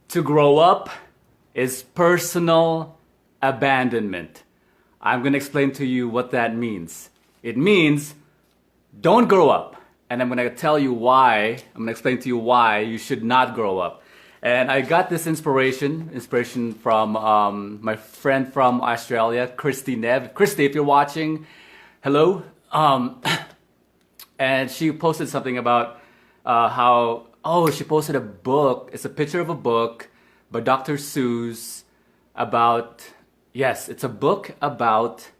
To grow up is personal abandonment. I'm going to explain to you what that means. It means don't grow up. And I'm going to tell you why. I'm going to explain to you why you should not grow up. And I got this inspiration from my friend from Australia, Christy Nev. Christy, if you're watching, hello. And she posted something about she posted a book. It's a picture of a book by Dr. Seuss about, yes, it's a book about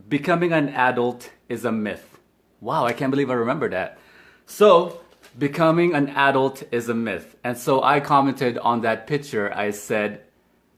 becoming an adult is a myth. Wow, I can't believe I remember that. So, becoming an adult is a myth. And so I commented on that picture. I said,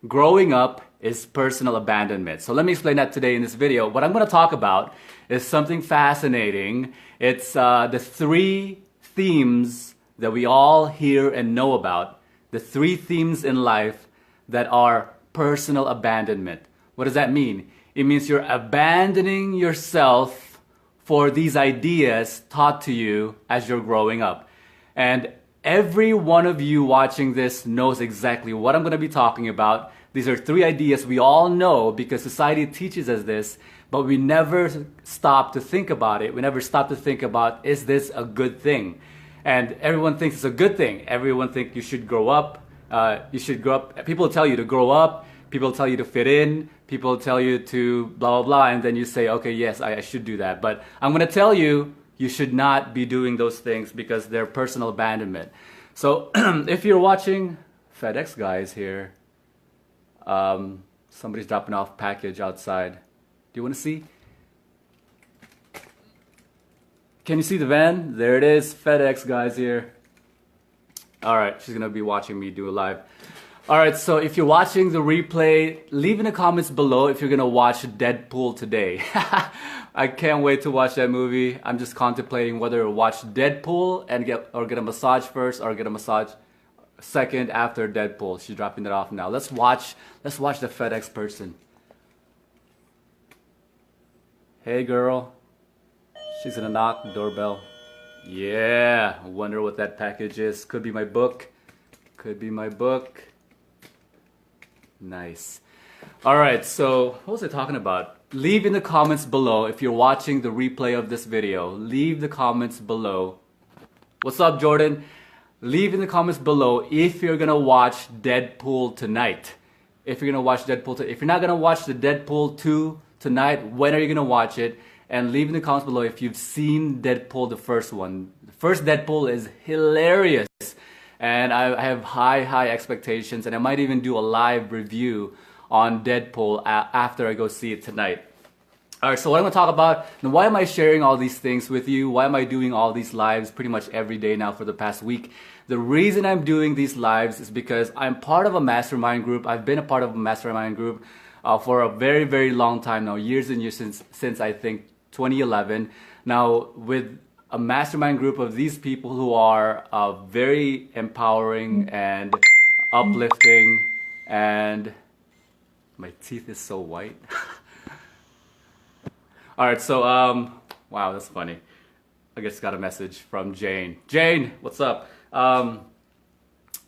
growing up is personal abandonment. So let me explain that today in this video. What I'm going to talk about is something fascinating. It's the three themes that we all hear and know about. The three themes in life that are personal abandonment. What does that mean? It means you're abandoning yourself for these ideas taught to you as you're growing up. And every one of you watching this knows exactly what I'm going to be talking about. These are three ideas we all know because society teaches us this, but we never stop to think about it. We never stop to think about, is this a good thing? And everyone thinks it's a good thing. Everyone thinks you should grow up. People tell you to grow up. People tell you to fit in. People tell you to blah, blah, blah. And then you say, okay, yes, I should do that. But I'm going to tell you, you should not be doing those things because they're personal abandonment. So if you're watching, FedEx guys here, somebody's dropping off package outside. Do you want to see? Can you see the van? There it is, FedEx guys here. All right, she's gonna be watching me do a live. All right, so if you're watching the replay, leave in the comments below if you're gonna watch Deadpool today. I can't wait to watch that movie. I'm just contemplating whether to watch Deadpool and get a massage first or get a massage second after Deadpool. She's dropping that off now. Let's watch the FedEx person. Hey girl. She's gonna knock the doorbell. Yeah, I wonder what that package is. Could be my book. Could be my book. Nice. Alright, so what was I talking about? Leave in the comments below if you're watching the replay of this video. Leave the comments below. What's up, Jordan? Leave in the comments below if you're gonna watch Deadpool tonight. If you're gonna watch Deadpool if you're not gonna watch the Deadpool 2 tonight, when are you gonna watch it? And leave in the comments below if you've seen Deadpool, the first one. The first Deadpool is hilarious. And I have high expectations. And I might even do a live review on Deadpool after I go see it tonight. Alright, so what I'm going to talk about, and why am I sharing all these things with you? Why am I doing all these lives pretty much every day now for the past week? The reason I'm doing these lives is because I'm part of a mastermind group. I've been a part of a mastermind group for a very long time now. Years and years since I think 2011. Now, with a mastermind group of these people who are very empowering and uplifting, and my teeth is so white. All right, so wow, that's funny. I just got a message from Jane. Jane, what's up? Part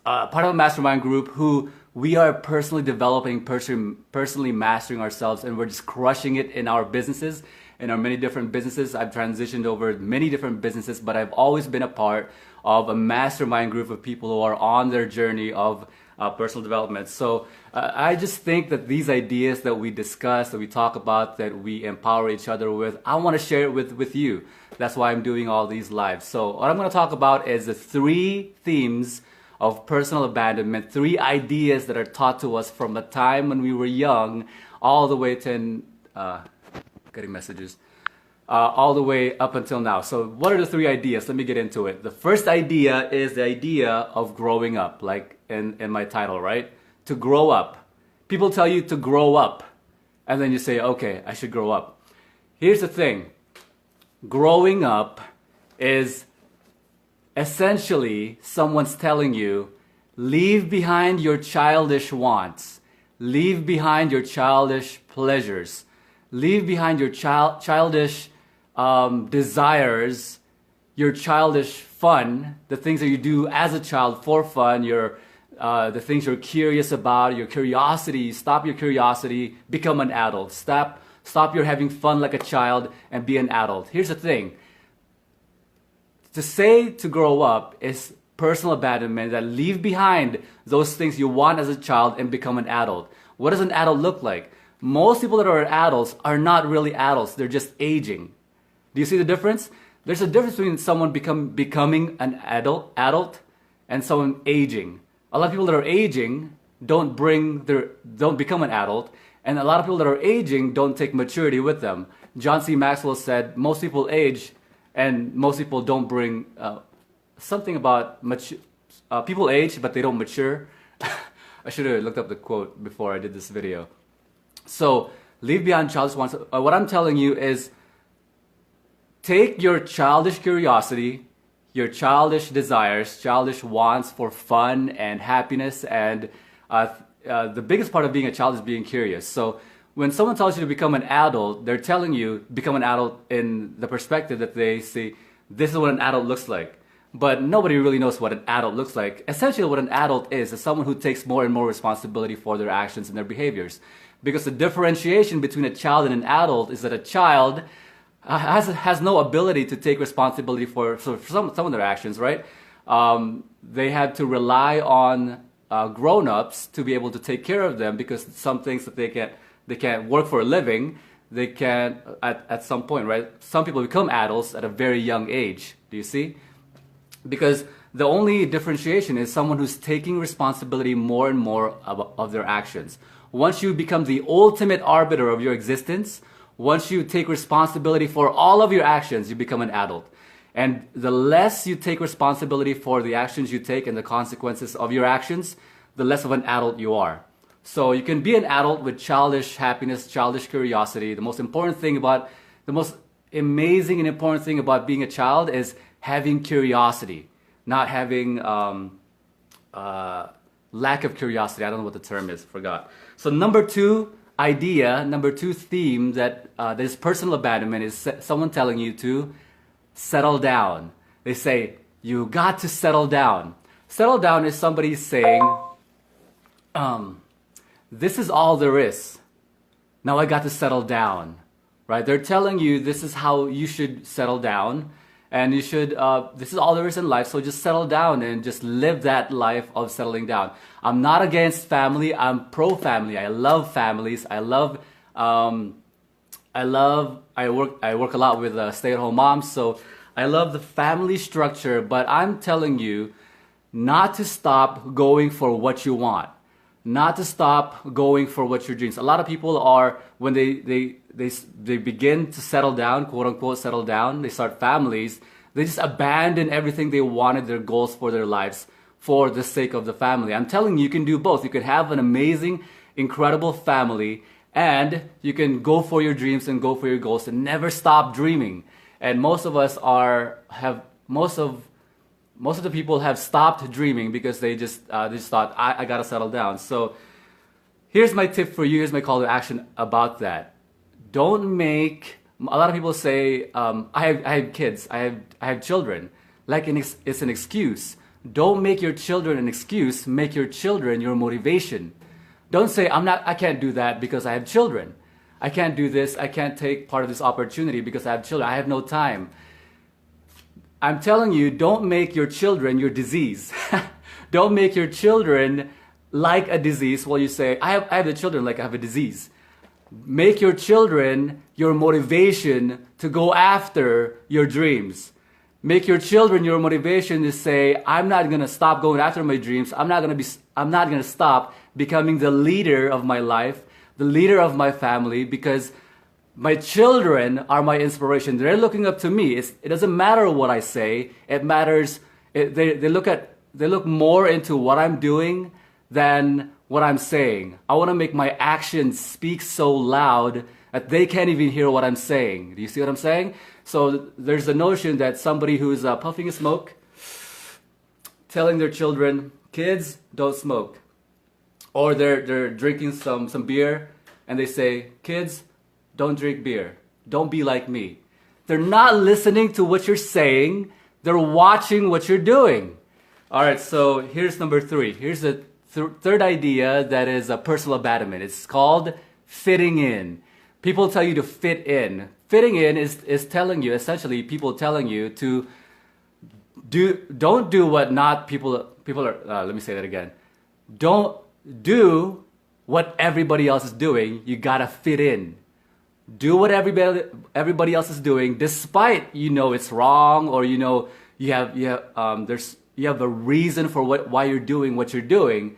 of a mastermind group who we are personally developing, personally mastering ourselves, and we're just crushing it in our businesses. In our many different businesses. I've transitioned over many different businesses, but I've always been a part of a mastermind group of people who are on their journey of personal development. So I just think that these ideas that we discuss, that we talk about, that we empower each other with, I want to share it with you. That's why I'm doing all these lives. So what I'm going to talk about is the three themes of personal abandonment, three ideas that are taught to us from the time when we were young all the way to getting messages all the way up until now. So what are the three ideas? Let me get into it. The first idea is the idea of growing up, like in my title, right? To grow up. People tell you to grow up, and then you say, okay, I should grow up. Here's the thing. Growing up is essentially someone's telling you, leave behind your childish wants. Leave behind your childish pleasures. Leave behind your childish desires, your childish fun, the things that you do as a child for fun, your the things you're curious about, your curiosity. Stop your curiosity, become an adult. Stop your having fun like a child and be an adult. Here's the thing. To say to grow up is personal abandonment, that leave behind those things you want as a child and become an adult. What does an adult look like? Most people that are adults are not really adults. They're just aging. Do you see the difference? There's a difference between someone becoming an adult and someone aging. A lot of people that are aging don't become an adult, and a lot of people that are aging don't take maturity with them. John C. Maxwell said most people age and most people don't bring something about people age but they don't mature. I should have looked up the quote before I did this video. So leave behind childish wants. What I'm telling you is take your childish curiosity, your childish desires, childish wants for fun and happiness, and the biggest part of being a child is being curious. So when someone tells you to become an adult, they're telling you become an adult in the perspective that they see this is what an adult looks like. But nobody really knows what an adult looks like. Essentially what an adult is someone who takes more and more responsibility for their actions and their behaviors. Because the differentiation between a child and an adult is that a child has no ability to take responsibility for some of their actions, right? They have to rely on grown-ups to be able to take care of them, because some things that they can't work for a living, they can't at some point, right? Some people become adults at a very young age. Do you see? Because the only differentiation is someone who's taking responsibility more and more of their actions. Once you become the ultimate arbiter of your existence, once you take responsibility for all of your actions, you become an adult. And the less you take responsibility for the actions you take and the consequences of your actions, the less of an adult you are. So you can be an adult with childish happiness, childish curiosity. The most amazing and important thing about being a child is having curiosity, not having lack of curiosity. I don't know what the term is, forgot. So number two theme that is personal abandonment is someone telling you to settle down. They say, you got to settle down. Settle down is somebody saying, this is all there is. Now I got to settle down, right? They're telling you this is how you should settle down. And you should, this is all there is in life, so just settle down and just live that life of settling down. I'm not against family, I'm pro-family. I love families. I work a lot with stay-at-home moms, so I love the family structure, but I'm telling you not to stop going for what you want. Not to stop going for what your dreams. A lot of people are, when they begin to settle down, quote unquote settle down, they start families, they just abandon everything they wanted, their goals for their lives, for the sake of the family. I'm telling you, you can do both. You can have an amazing, incredible family, and you can go for your dreams and go for your goals and never stop dreaming. And most of the people have stopped dreaming because they just thought, I gotta settle down. So here's my tip for you, here's my call to action about that. Don't make, a lot of people say, I have kids, I have children. Like it's an excuse. Don't make your children an excuse, make your children your motivation. Don't say, I can't do that because I have children. I can't do this, I can't take part of this opportunity because I have children, I have no time. I'm telling you, don't make your children your disease. Don't make your children like a disease while you say, I have the children like I have a disease. Make your children your motivation to go after your dreams. Make your children your motivation to say, I'm not going to stop going after my dreams. I'm not going to stop becoming the leader of my life, the leader of my family, because my children are my inspiration. They're looking up to me. It doesn't matter what I say. It matters. They look more into what I'm doing than what I'm saying. I want to make my actions speak so loud that they can't even hear what I'm saying. Do you see what I'm saying? So there's a notion that somebody who's puffing a smoke, telling their children, kids, don't smoke. Or they're drinking some beer and they say, kids, don't drink beer. Don't be like me. They're not listening to what you're saying. They're watching what you're doing. All right, so here's number 3. Here's the third idea that is a personal abandonment. It's called fitting in. People tell you to fit in. Fitting in is telling you, essentially, people telling you to don't do what not people are, let me say that again. Don't do what everybody else is doing. You gotta fit in. Do what everybody else is doing, despite you know it's wrong, or you know you have a reason for why you're doing what you're doing.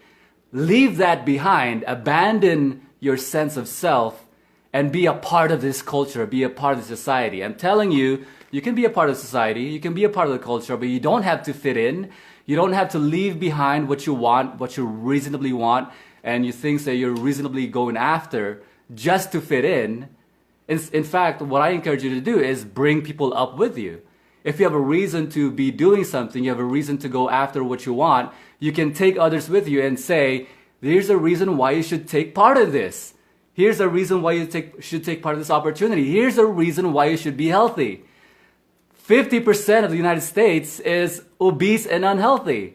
Leave that behind. Abandon your sense of self and be a part of this culture, be a part of the society. I'm telling you, you can be a part of society, you can be a part of the culture, but you don't have to fit in. You don't have to leave behind what you want, what you reasonably want, and you think that you're reasonably going after just to fit in. In fact, what I encourage you to do is bring people up with you. If you have a reason to be doing something, you have a reason to go after what you want, you can take others with you and say, here's a reason why you should take part of this. Here's a reason why you should take part of this opportunity. Here's a reason why you should be healthy. 50% of the United States is obese and unhealthy.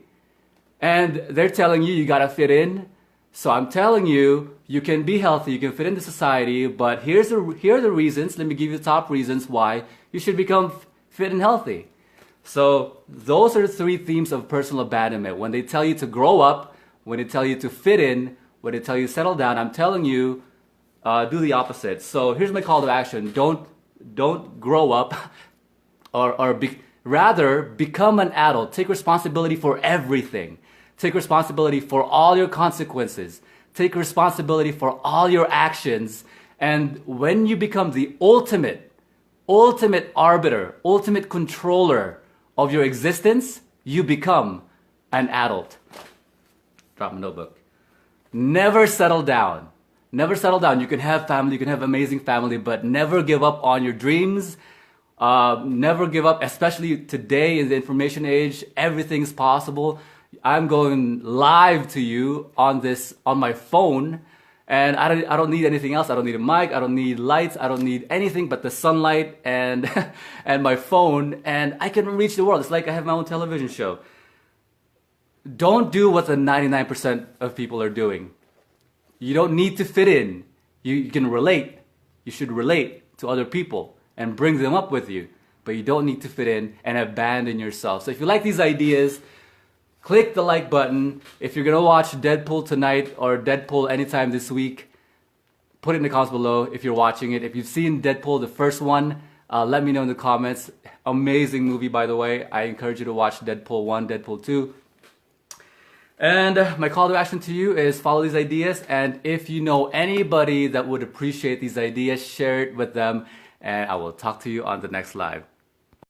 And they're telling you gotta fit in. So I'm telling you, you can be healthy, you can fit into society, but here are the reasons. Let me give you the top reasons why you should become fit and healthy. So those are the 3 themes of personal abandonment. When they tell you to grow up, when they tell you to fit in, when they tell you to settle down, I'm telling you, do the opposite. So here's my call to action. Don't grow up, rather become an adult. Take responsibility for everything. Take responsibility for all your consequences. Take responsibility for all your actions. And when you become the ultimate arbiter, ultimate controller of your existence, you become an adult. Drop my notebook. Never settle down. Never settle down. You can have family, you can have amazing family, but never give up on your dreams. Never give up, especially today in the information age. Everything's possible. I'm going live to you on my phone, and I don't need anything else. I don't need a mic, I don't need lights, I don't need anything but the sunlight and and my phone, and I can reach the world. It's like I have my own television show. Don't do what the 99% of people are doing. You don't need to fit in. You can relate. You should relate to other people and bring them up with you, but you don't need to fit in and abandon yourself. So if you like these ideas, click the like button. If you're gonna watch Deadpool tonight or Deadpool anytime this week, put it in the comments below if you're watching it. If you've seen Deadpool, the first one, let me know in the comments. Amazing movie, by the way. I encourage you to watch Deadpool 1, Deadpool 2. And my call to action to you is follow these ideas. And if you know anybody that would appreciate these ideas, share it with them. And I will talk to you on the next live.